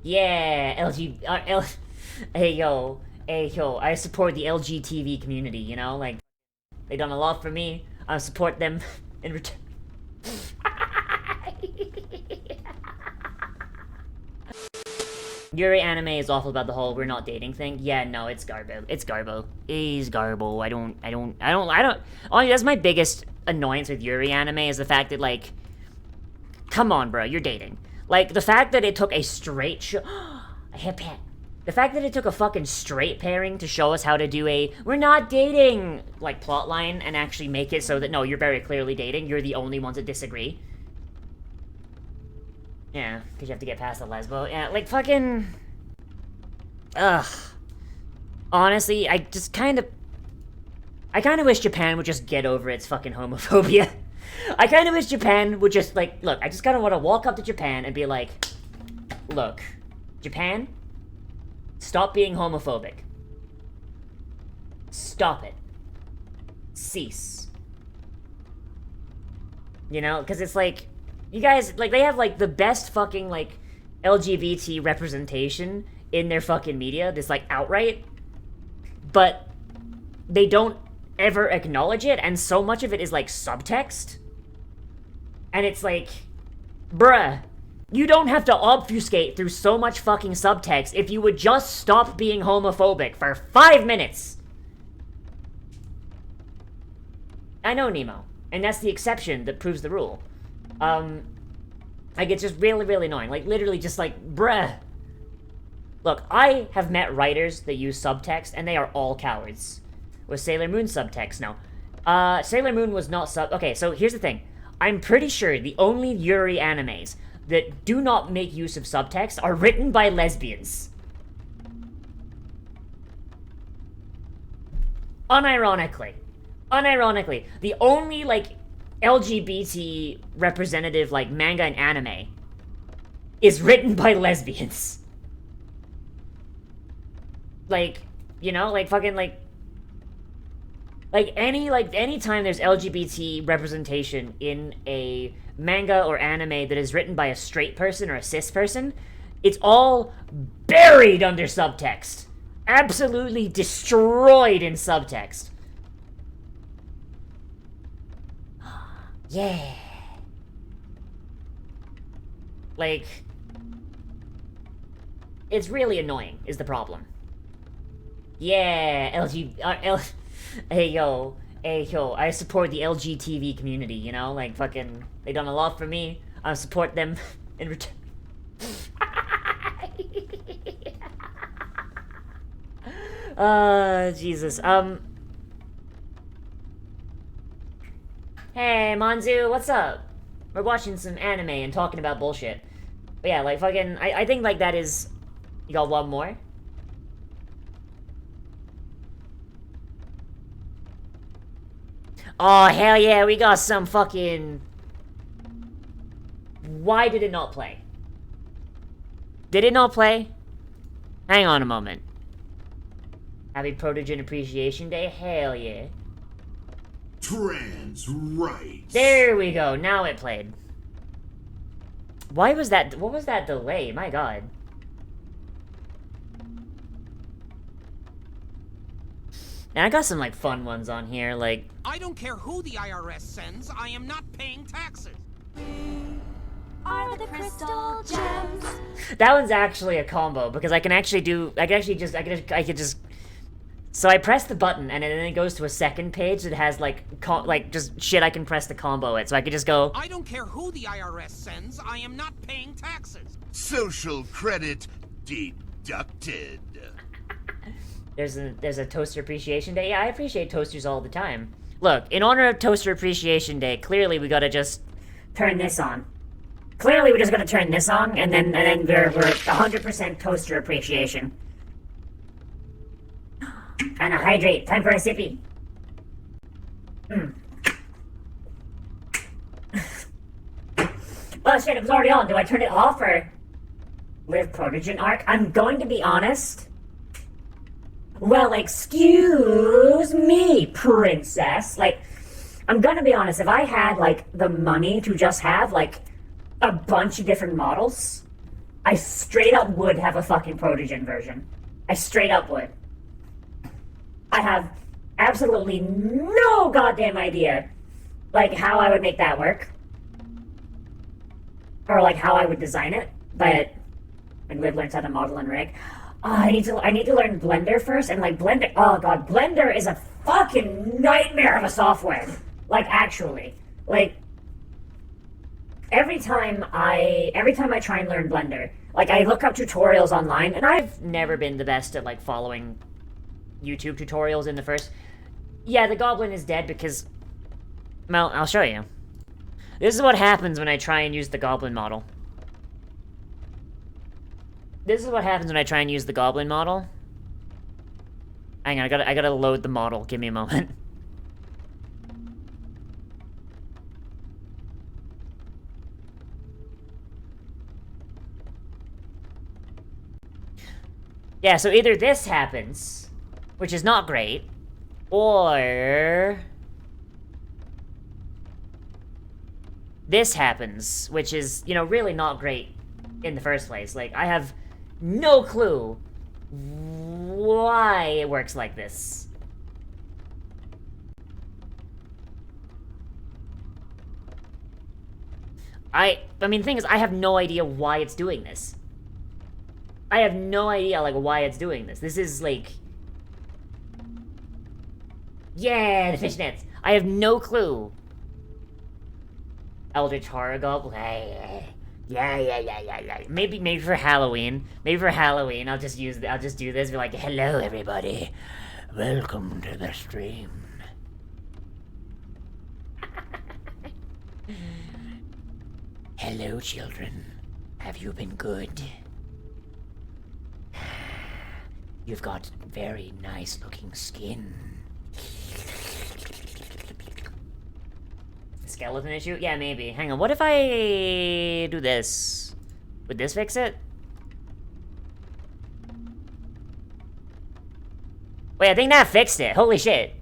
Yeah, hey yo, I support the LGTV community, you know? Like, they done a lot for me. I support them in return. Yuri anime is awful about the whole we're not dating thing. Yeah, no, it's garbo. It's garbo. It's garbo. Honestly, that's my biggest annoyance with Yuri anime is the fact that, like, come on, bro, you're dating. Like, the fact that it took a straight a hip hop. The fact that it took a fucking straight pairing to show us how to do a we're not dating, like, plotline and actually make it so that, no, you're very clearly dating. You're the only ones that disagree. Yeah, because you have to get past the lesbo. Yeah, like, fucking... Ugh. Honestly, I kind of wish Japan would just get over its fucking homophobia. I kind of wish Japan would just, like, look, I just kind of want to walk up to Japan and be like, look, Japan, stop being homophobic. Stop it. Cease. You know, because it's like... You guys, like, they have, like, the best fucking, like, LGBT representation in their fucking media, this, like, outright, but they don't ever acknowledge it, and so much of it is, like, subtext, and it's like, bruh, you don't have to obfuscate through so much fucking subtext if you would just stop being homophobic for 5 minutes. I know, Nemo, and that's the exception that proves the rule. Like, it's just really, really annoying. Like, literally just like, bruh. Look, I have met writers that use subtext, and they are all cowards. Was Sailor Moon subtext? No. Sailor Moon was not Okay, so here's the thing. I'm pretty sure the only Yuri animes that do not make use of subtext are written by lesbians. Unironically. The only, like, LGBT representative, like, manga and anime is written by lesbians. Like, you know, like, fucking, like, any time there's LGBT representation in a manga or anime that is written by a straight person or a cis person, it's all buried under subtext. Absolutely destroyed in subtext. Yeah. Like, it's really annoying, is the problem. Yeah, hey yo, I support the LGTV community, you know? Like, fucking, they done a lot for me. I support them in return. Jesus, Hey, Manzu, what's up? We're watching some anime and talking about bullshit. But yeah, like, fucking, I think, like, that is... You got one more? Oh, hell yeah, we got some fucking... Why did it not play? Did it not play? Hang on a moment. Happy Protogen Appreciation Day? Hell yeah. Trans rights. There we go. Now it played. Why was that? What was that delay? My god. And I got some, like, fun ones on here, like... I don't care who the IRS sends, I am not paying taxes. Are the crystal gems? That one's actually a combo, because I could just... So I press the button, and then it goes to a second page that has, like, just shit I can press to combo it. So I could just go... I don't care who the IRS sends, I am not paying taxes. Social credit deducted. There's a Toaster Appreciation Day. Yeah, I appreciate toasters all the time. Look, in honor of Toaster Appreciation Day, clearly we gotta just turn this on. Clearly we just gotta turn this on, and then we're 100% toaster appreciation. Trying to hydrate. Time for a sippy. Oh shit, it was already on. Do I turn it off or... Live Protogen arc? I'm going to be honest. Well, excuse me, princess. Like, I'm gonna be honest. If I had, like, the money to just have, like, a bunch of different models, I straight up would have a fucking Protogen version. I straight up would. I have absolutely no goddamn idea, like, how I would make that work. Or, like, how I would design it, but... And Liv learns how to model and rig. I need to learn Blender first, and, like, Blender... Oh, God, Blender is a fucking nightmare of a software. Like, actually. Like... Every time I try and learn Blender, like, I look up tutorials online, and I've never been the best at, like, following YouTube tutorials in the first... Yeah, the goblin is dead because... Well, I'll show you. This is what happens when I try and use the goblin model. This is what happens when I try and use the goblin model. Hang on, I gotta load the model. Give me a moment. Yeah, so either this happens, which is not great, or... this happens, which is, you know, really not great in the first place. Like, I have no clue why it works like this. I mean, the thing is, I have no idea why it's doing this. I have no idea, like, why it's doing this. This is, like... Yeah, the fishnets! I have no clue. Eldritch Horror Goblin. Yeah. Maybe for Halloween. Maybe for Halloween, I'll just do this. Be like, hello, everybody. Welcome to the stream. Hello, children. Have you been good? You've got very nice-looking skin. Skeleton issue? Yeah, maybe. Hang on, what if I do this? Would this fix it? Wait, I think that fixed it. Holy shit.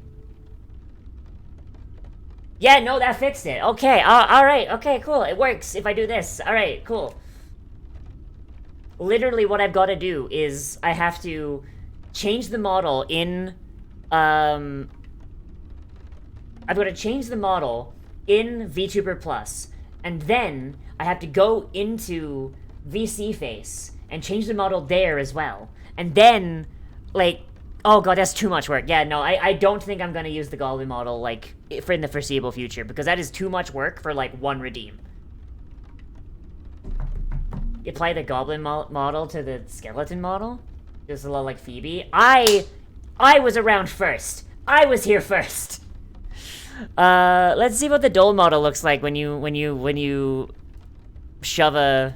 Yeah, no, that fixed it. Okay, alright, okay, cool. It works if I do this. Alright, cool. Literally what I've got to do is I have to change the model in, I've got to change the model in VTuber Plus, and then I have to go into VC Face and change the model there as well. And then, like, oh god, that's too much work. Yeah, no, I don't think I'm gonna use the Goblin model, like, for in the foreseeable future, because that is too much work for, like, one redeem. You apply the Goblin model to the Skeleton model? Just a little like Phoebe. I was around first. I was here first. Let's see what the Dole model looks like when you shove a...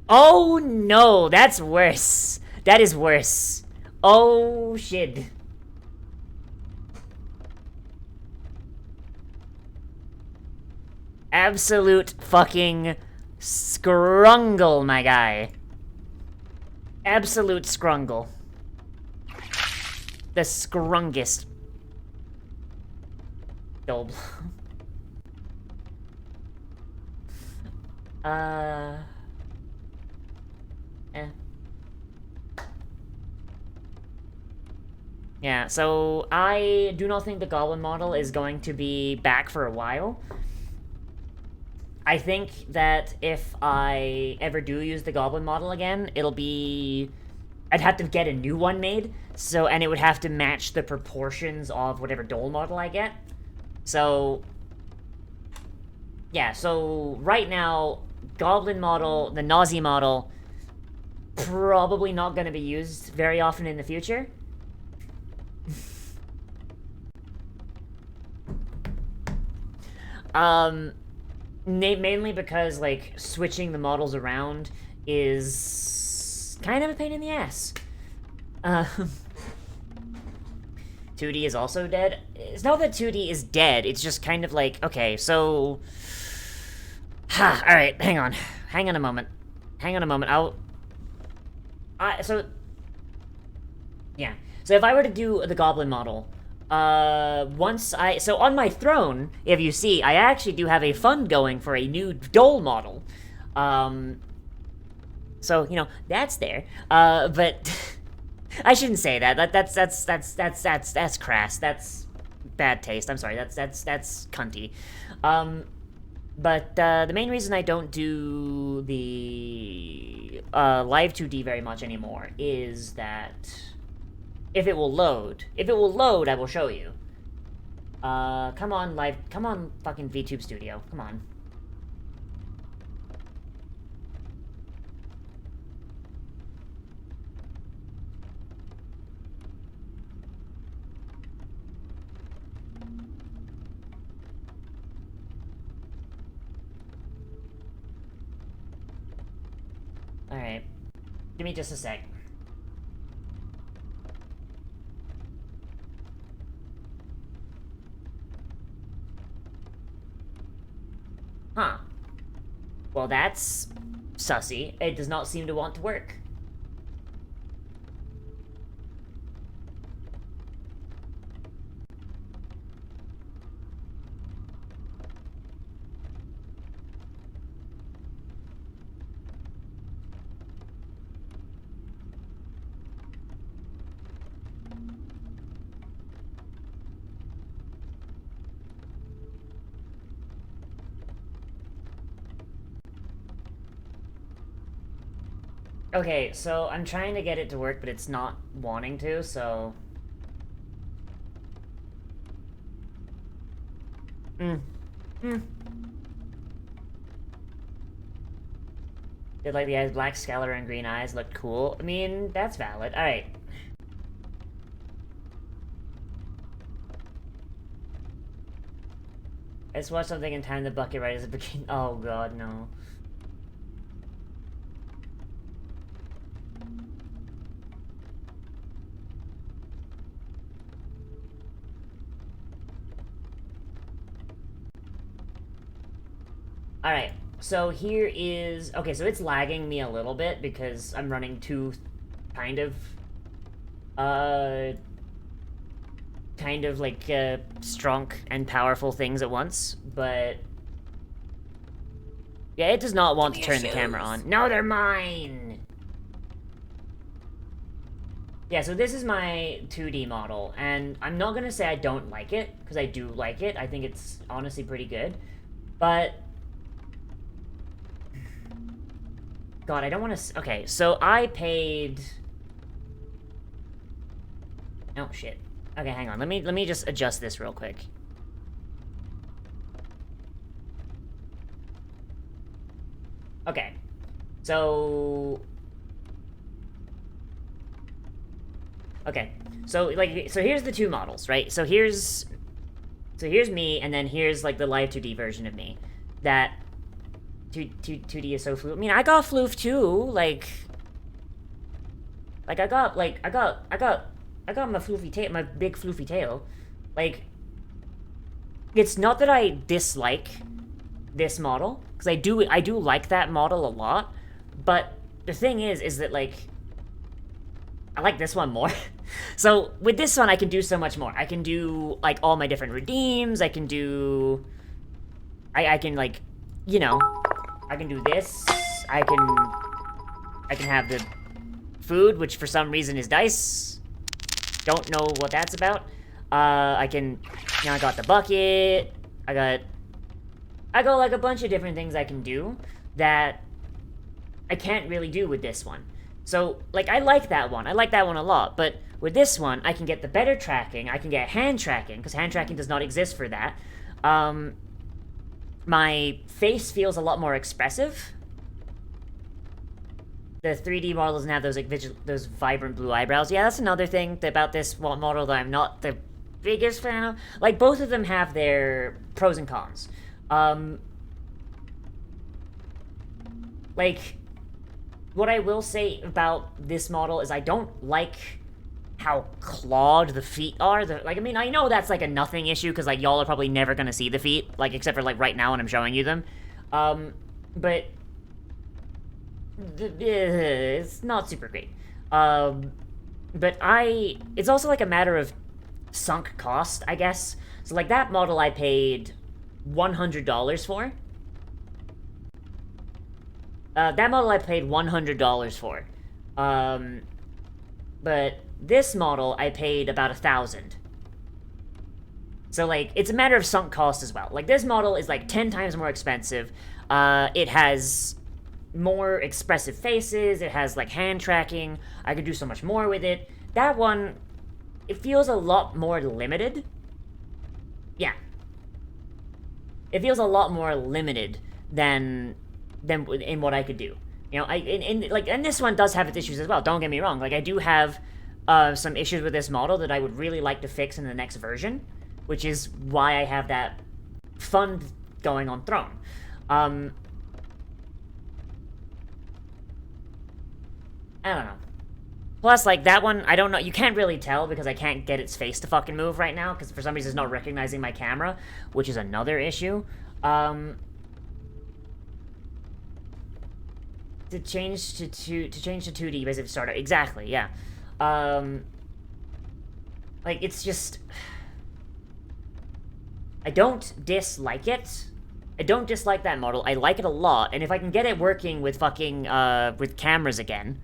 Oh no, that's worse. That is worse. Oh shit. Absolute fucking scrungle, my guy. Absolute scrungle. The scrungest. Doble. Yeah, so I do not think the Goblin model is going to be back for a while. I think that if I ever do use the Goblin model again, it'll be... I'd have to get a new one made, so, and it would have to match the proportions of whatever Dole model I get. So, yeah, so right now, Goblin model, the Nazi model, probably not going to be used very often in the future. Mainly because, like, switching the models around is kind of a pain in the ass. 2D is also dead. It's not that 2D is dead, it's just kind of like, okay, so... Alright, hang on. Hang on a moment. So if I were to do the goblin model, so on my throne, if you see, I actually do have a fund going for a new Dole model. So, you know, that's there. But I shouldn't say that. That's crass. That's bad taste. I'm sorry. That's cunty. But the main reason I don't do the live 2D very much anymore is that if it will load, I will show you. Come on fucking VTube Studio, come on. Alright. Give me just a sec. Huh. Well, that's sussy. It does not seem to want to work. Okay, so I'm trying to get it to work, but it's not wanting to, so... Did like the eyes, black scalar and green eyes looked cool? I mean, that's valid. Alright. I just watched something in time the bucket right as it became- oh god, no. Alright, so here is... okay, so it's lagging me a little bit because I'm running two kind of like, strong and powerful things at once, but... yeah, it does not want to turn the camera on. No, they're mine! Yeah, so this is my 2D model, and I'm not gonna say I don't like it, because I do like it. I think it's honestly pretty good, but... God, I don't want to... okay, so I paid... oh, shit. Okay, hang on. Let me just adjust this real quick. Okay. So... okay. So, like, so here's the two models, right? So here's me, and then here's, like, the live 2D version of me. That... 2D is so floof. I mean, I got floof too. Like I got my floofy tail, my big floofy tail. Like, it's not that I dislike this model, because I do like that model a lot. But the thing is that, like, I like this one more. So with this one, I can do so much more. I can do, like, all my different redeems. I can do, I can, like, you know. I can do this. I can have the food, which for some reason is dice. Don't know what that's about. I can, you know, I got the bucket. I got like a bunch of different things I can do that I can't really do with this one. So, like, I like that one. I like that one a lot. But with this one, I can get the better tracking. I can get hand tracking, because hand tracking does not exist for that. My face feels a lot more expressive. The 3D model doesn't have those, like, those vibrant blue eyebrows. Yeah, that's another thing about this model that I'm not the biggest fan of. Like, both of them have their pros and cons. Like, what I will say about this model is I don't like how clawed the feet are. Like, I mean, I know that's, like, a nothing issue, because, like, y'all are probably never gonna see the feet, like, except for, like, right now when I'm showing you them. But... it's not super great. But it's also like a matter of sunk cost, I guess. So like that model I paid $100 for. That model I paid $100 for. But this model I paid about 1,000. So like it's a matter of sunk cost as well. Like this model is like 10 times more expensive. It has more expressive faces, it has like hand tracking, I could do so much more with it. That one, it feels a lot more limited. Yeah. It feels a lot more limited than in what I could do. You know, and this one does have its issues as well, don't get me wrong. Like I do have some issues with this model that I would really like to fix in the next version, which is why I have that fund going on Throne. I don't know. Plus, like, that one, I don't know, you can't really tell because I can't get its face to fucking move right now, because for some reason it's not recognizing my camera, which is another issue. To change to 2D basic starter, exactly, yeah. Like, it's just... I don't dislike it. I don't dislike that model, I like it a lot, and if I can get it working with fucking, with cameras again...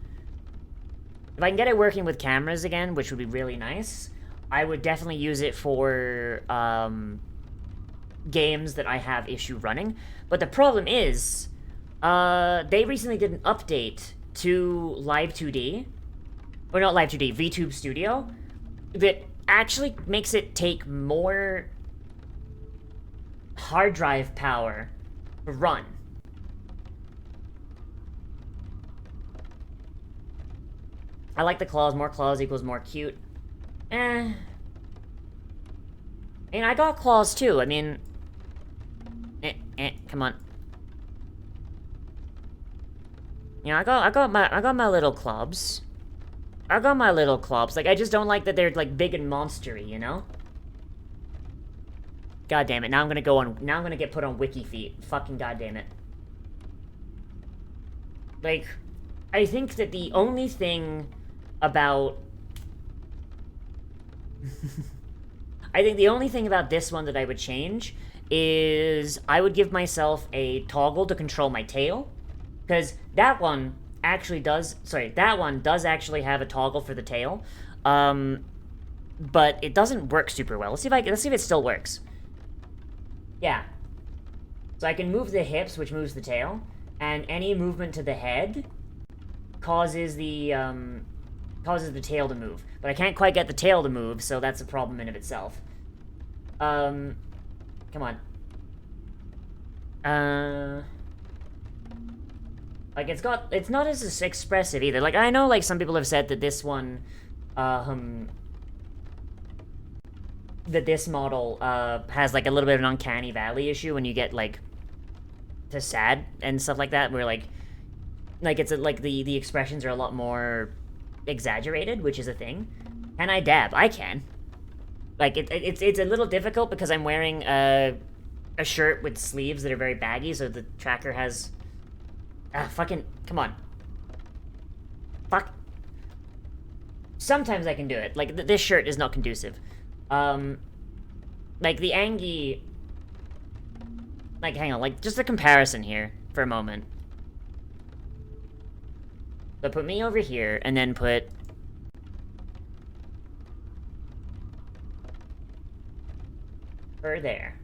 If I can get it working with cameras again, which would be really nice, I would definitely use it for games that I have issue running. But the problem is, they recently did an update to Live2D, or not Live2D, Vtube Studio, that actually makes it take more hard drive power to run. I like the claws. More claws equals more cute. I mean, I got claws too. I mean... come on. You know, I got my little clubs. I got my little clubs. Like, I just don't like that they're, like, big and monstery, you know? God damn it. Now I'm gonna get put on wiki feet. Fucking god damn it. Like, I think that the only thing about... I think the only thing about this one that I would change is I would give myself a toggle to control my tail. Because that one actually does... Sorry, that one does actually have a toggle for the tail. But it doesn't work super well. Let's see if it still works. Yeah. So I can move the hips, which moves the tail. And any movement to the head causes the tail to move. But I can't quite get the tail to move, so that's a problem in of itself. Come on. Like, it's not as expressive either. Like, I know, like, some people have said that this one, that this model, has, like, a little bit of an uncanny valley issue when you get, like, to sad and stuff like that, where, like, it's, like, the expressions are a lot more exaggerated, which is a thing. Can I dab? I can. Like, it's a little difficult because I'm wearing a shirt with sleeves that are very baggy, so the tracker has... fucking... Come on. Fuck. Sometimes I can do it. Like, this shirt is not conducive. Like, the Angie... Like, hang on, like, just a comparison here for a moment. So put me over here, and then put... her there.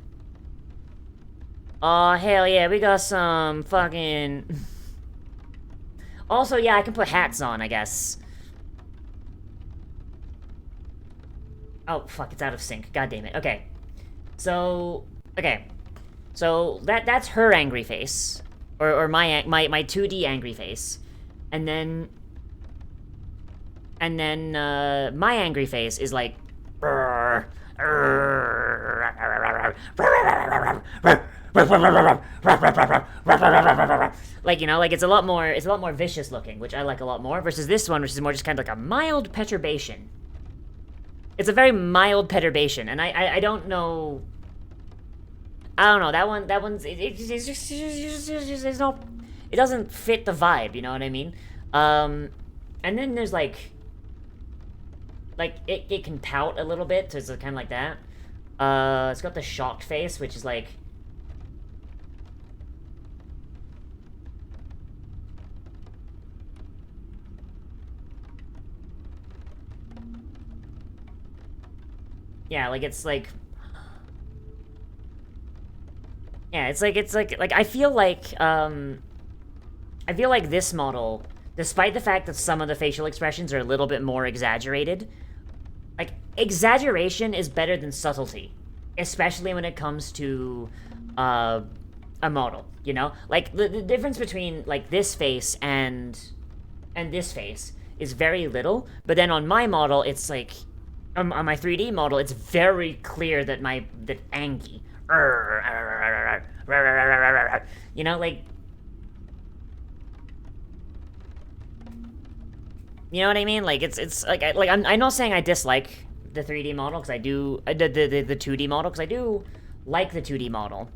Oh, hell yeah, we got some fucking... Also, yeah, I can put hats on, I guess. Oh, fuck, it's out of sync. God damn it. Okay. So, okay. So, that's her angry face. Or my 2D angry face. And then my angry face is like... Like, you know, like it's a lot more vicious looking, which I like a lot more, versus this one, which is more just kind of like a mild perturbation. It's a very mild perturbation, and I don't know... I don't know, that one's... It's just not... It doesn't fit the vibe, you know what I mean? And then there's, like... like, it can pout a little bit, so it's kind of like that. It's got the shocked face, which is like... Yeah, like, it's like... Yeah, it's like, I feel like this model, despite the fact that some of the facial expressions are a little bit more exaggerated, like, exaggeration is better than subtlety, especially when it comes to, a model, you know? Like, the difference between, like, this face and this face is very little, but then on my model, it's like, on my 3D model, it's very clear that that Angie, you know, like, you know what I mean? Like, it's like, I'm not saying I dislike the 3D model, because I do, the 2D model, because I do like the 2D model.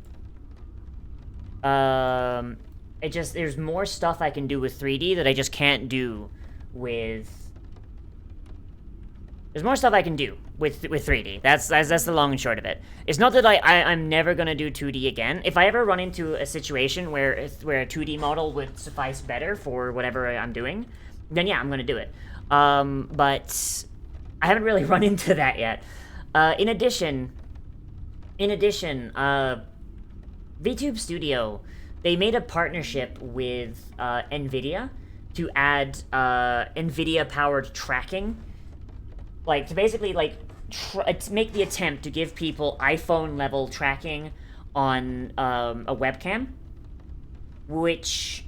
It just, there's more stuff I can do with 3D that I just can't do with... There's more stuff I can do with 3D. That's the long and short of it. It's not that I'm never gonna do 2D again. If I ever run into a situation where a 2D model would suffice better for whatever I'm doing, then yeah, I'm gonna do it. But I haven't really run into that yet. In addition, VTube Studio, they made a partnership with NVIDIA to add NVIDIA-powered tracking. Like, to basically, like, to make the attempt to give people iPhone-level tracking on a webcam, which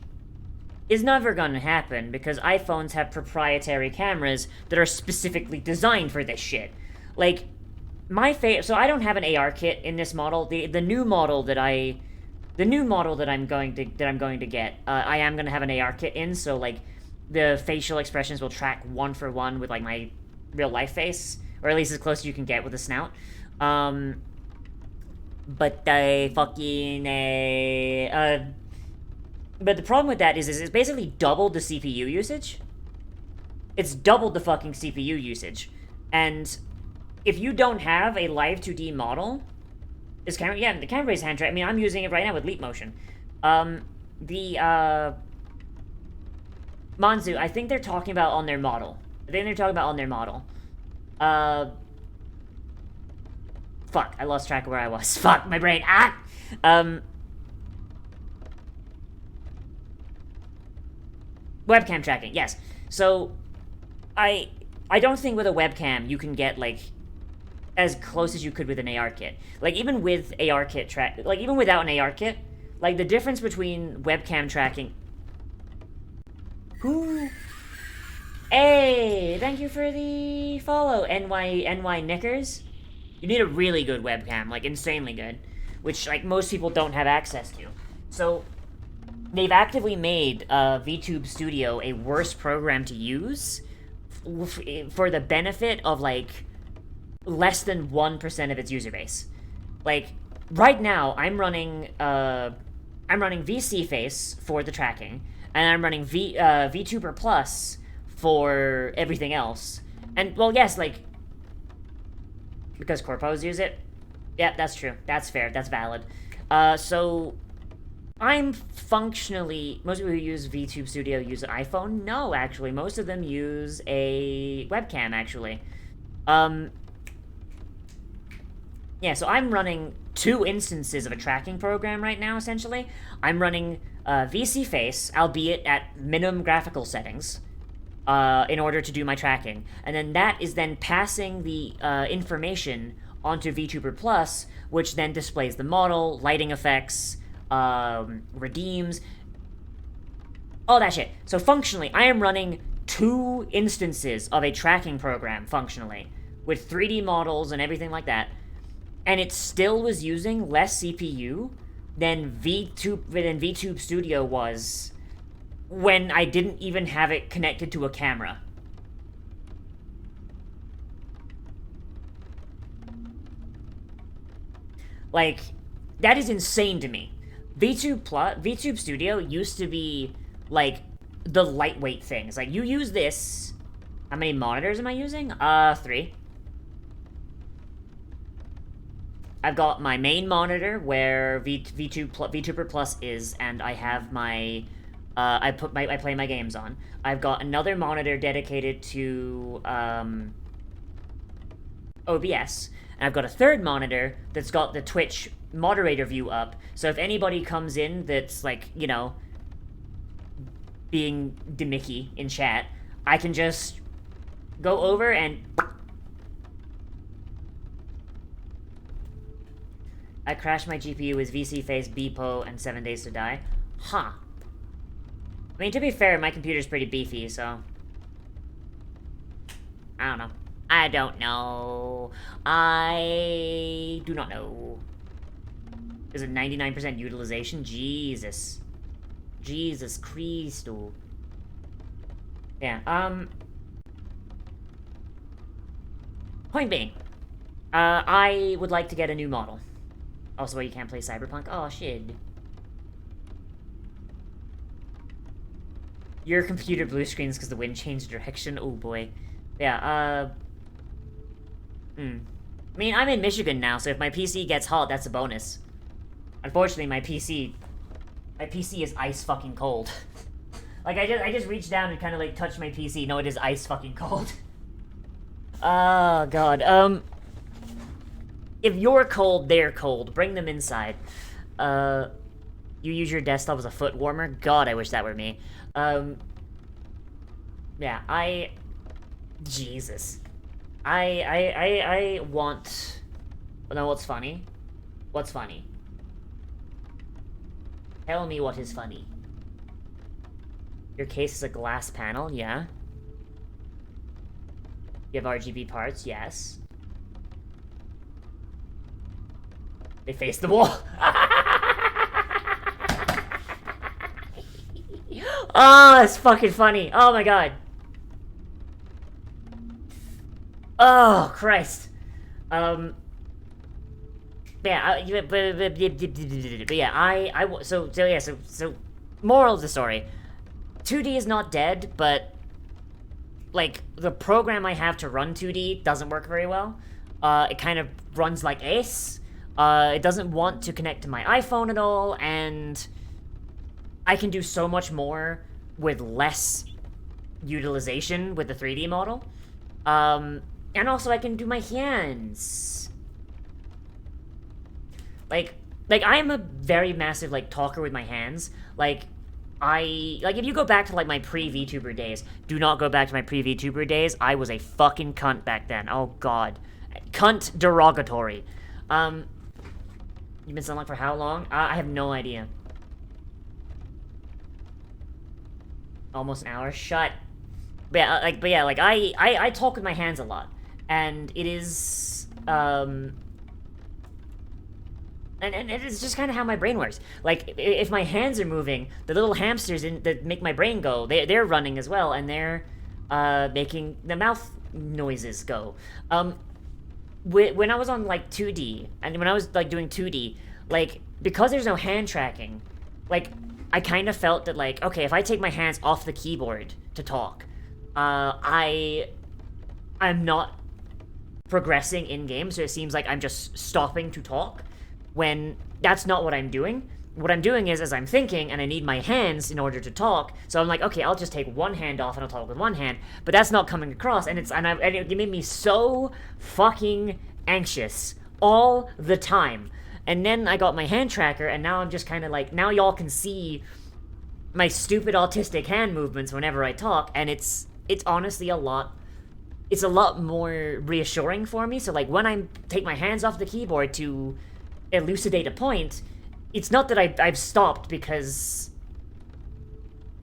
is never gonna happen, because iPhones have proprietary cameras that are specifically designed for this shit. Like, so I don't have an AR kit in this model. The new model that I'm going to get, I am gonna have an AR kit in, so, like, the facial expressions will track one for one with, like, my real life face, or at least as close as you can get with a snout. But the problem with that is it's basically doubled the CPU usage. It's doubled the fucking CPU usage. And if you don't have a live 2D model, this camera, yeah, the camera-based hand track, I mean, I'm using it right now with Leap Motion. Manzu, I think they're talking about on their model. Fuck, I lost track of where I was. Fuck, my brain. Webcam tracking, yes. So, I don't think with a webcam you can get, like, as close as you could with an AR kit. Like, even with AR kit even without an AR kit, like, the difference between webcam tracking... Who... Hey, thank you for the follow, NY Knickers. You need a really good webcam, like, insanely good, which, like, most people don't have access to. So, they've actively made VTube Studio a worse program to use for the benefit of, like, less than 1% of its user base. Like, right now, I'm running VC Face for the tracking, and I'm running Vtuber Plus for everything else. And, well, yes, like, because corpos use it. Yeah, that's true. That's fair. That's valid. So, I'm functionally... Most people who use VTube Studio use an iPhone? No, actually. Most of them use a webcam, actually. Yeah, so I'm running 2 instances of a tracking program right now, essentially. I'm running VC Face, albeit at minimum graphical settings, in order to do my tracking. And then that is then passing the information onto VTuber Plus, which then displays the model, lighting effects, redeems, all that shit. So functionally, I am running 2 instances of a tracking program, functionally, with 3D models and everything like that, and it still was using less CPU than VTube Studio was when I didn't even have it connected to a camera. Like, that is insane to me. VTube Studio used to be, like, the lightweight things. Like, you use this, How many monitors am I using? 3. I've got my main monitor where Vtuber Plus is, and I have my I play my games on. I've got another monitor dedicated to OBS, and I've got a third monitor that's got the Twitch moderator view up. So if anybody comes in that's like, you know, being demicky in chat, I can just go over and I crashed my GPU with VC Face, BPO, and 7 Days to Die. Huh. I mean, to be fair, my computer's pretty beefy, so... I don't know. I don't know. I do not know. Is it 99% utilization? Jesus. Jesus Christo. Yeah, point being, I would like to get a new model. Also, you can't play Cyberpunk? Oh, shit. Your computer blue screens because the wind changed direction? Oh, boy. Yeah, I mean, I'm in Michigan now, so if my PC gets hot, that's a bonus. Unfortunately, my PC is ice fucking cold. Like, I just reached down and kind of, like, touched my PC. No, it is ice fucking cold. Oh, God. If you're cold, they're cold. Bring them inside. You use your desktop as a foot warmer? God, I wish that were me. Yeah, Jesus. I want... No, what's funny? What's funny? Tell me what is funny. Your case is a glass panel, yeah. You have RGB parts, yes. They face the wall. Oh, that's fucking funny. Oh my god. Oh, Christ. But yeah, so moral of the story. 2D is not dead, but like the program I have to run 2D doesn't work very well. It kind of runs like Ace. It doesn't want to connect to my iPhone at all, and I can do so much more with less utilization with the 3D model. And also I can do my hands. Like I am a very massive, like, talker with my hands. Like, if you go back to, like, my pre-VTuber days, do not go back to my pre-VTuber days. I was a fucking cunt back then. Oh, God. Cunt derogatory. You've been sunlocked for how long? I have no idea. Almost an hour? Shut. But yeah, I talk with my hands a lot. And it is, and it's just kind of how my brain works. Like, if my hands are moving, the little hamsters that make my brain go, they're running as well, and they're, making the mouth noises go. When I was on, like, 2D, and when I was, like, doing 2D, like, because there's no hand tracking, like, I kind of felt that, like, okay, if I take my hands off the keyboard to talk, I'm not progressing in-game, so it seems like I'm just stopping to talk, when that's not what I'm doing. What I'm doing is, as I'm thinking, and I need my hands in order to talk, so I'm like, okay, I'll just take one hand off and I'll talk with one hand, but that's not coming across, and it made me so fucking anxious all the time. And then I got my hand tracker, and now I'm just kind of like, now y'all can see my stupid autistic hand movements whenever I talk, and it's honestly a lot more reassuring for me. So, like, when I take my hands off the keyboard to elucidate a point, it's not that I've stopped because...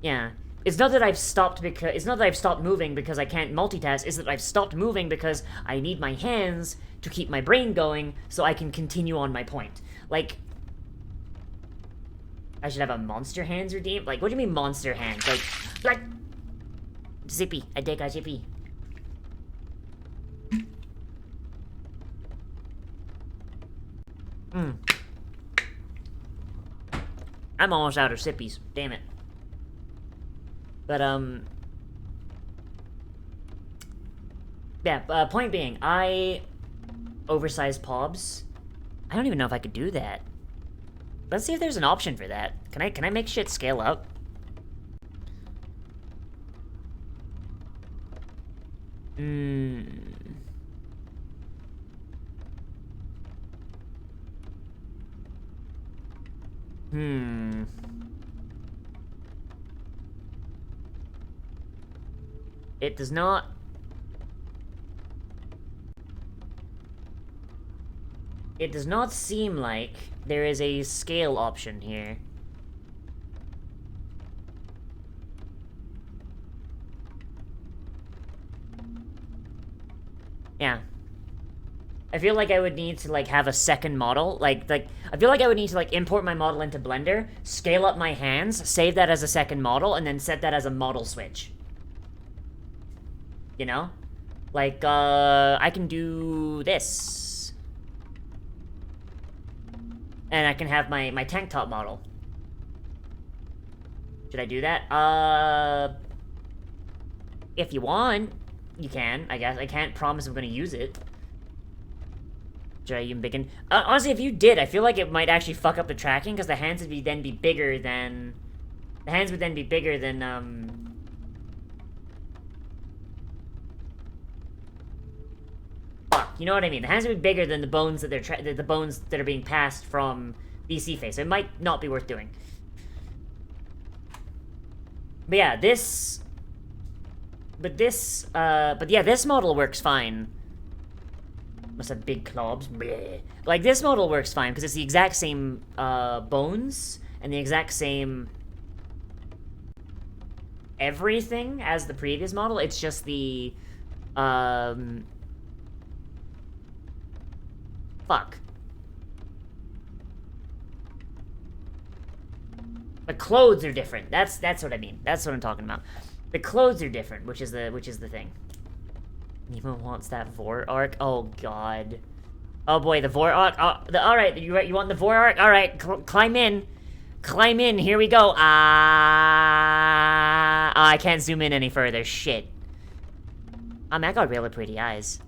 Yeah. It's not that I've stopped moving because I can't multitask, it's that I've stopped moving because I need my hands to keep my brain going so I can continue on my point. Like, I should have a monster hands redeemed? Like, what do you mean monster hands? Like, Zippy, I take a Zippy. I'm almost out of sippies. Damn it. But, Yeah, point being, oversized pobs. I don't even know if I could do that. Let's see if there's an option for that. Can I make shit scale up? It does not... It does not seem like there is a scale option here. Yeah. I feel like I would need to, like, have a second model. Like, I feel like I would need to, like, import my model into Blender, scale up my hands, save that as a second model, and then set that as a model switch. You know? Like, I can do this. And I can have my tank top model. Should I do that? If you want, you can, I guess. I can't promise I'm gonna use it. Should I even begin? Honestly, if you did, I feel like it might actually fuck up the tracking, because the hands would then be bigger than... The hands would then be bigger than, Fuck, you know what I mean? The hands would be bigger than the bones that the bones that are being passed from BC face. So it might not be worth doing. But yeah, this... But yeah, this model works fine. Must have big clobs. Bleh. Like, this model works fine, because it's the exact same, bones, and the exact same... everything as the previous model. It's just the, Fuck. The clothes are different. That's what I mean. That's what I'm talking about. The clothes are different, which is the thing. Nemo wants that Vor arc. Oh god. Oh boy, the Vor arc. Oh, all right, you want the Vor arc? All right, climb in. Climb in. Here we go. I can't zoom in any further. Shit. That got really pretty eyes.